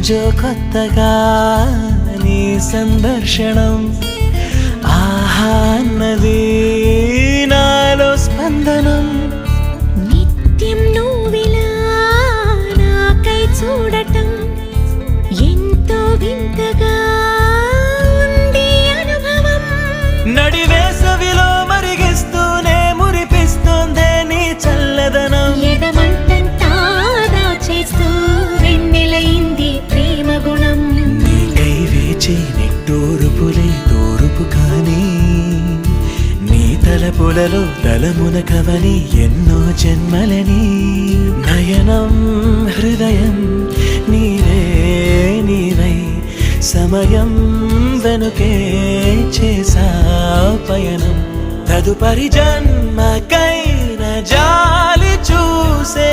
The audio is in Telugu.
రోజు కొత్తగా నీ సందర్శనం ఆహా అన్నది నాలో స్పందనం నిత్యం నువ్విలా నాకై చూడటం ఎంతో వింతగా ఉంది అనుభవం. నడివేసవిలో మరిగిస్తూనే మురిపిస్తోందే నీ చల్లదనం ఎదమంటంతా దాచేస్తూ వెన్నెలైంది ప్రేమ గుణం. నీకై వేచి నిట్టూరుపులే తూరుపు కానీ నీ తలపులలో తలమున కవని ఎన్నో జన్మలని నయనం హృదయం నీవే నీవై సమయం వెనుకే చేసా పయనం తదుపరి జన్మకైన జాలి చూసే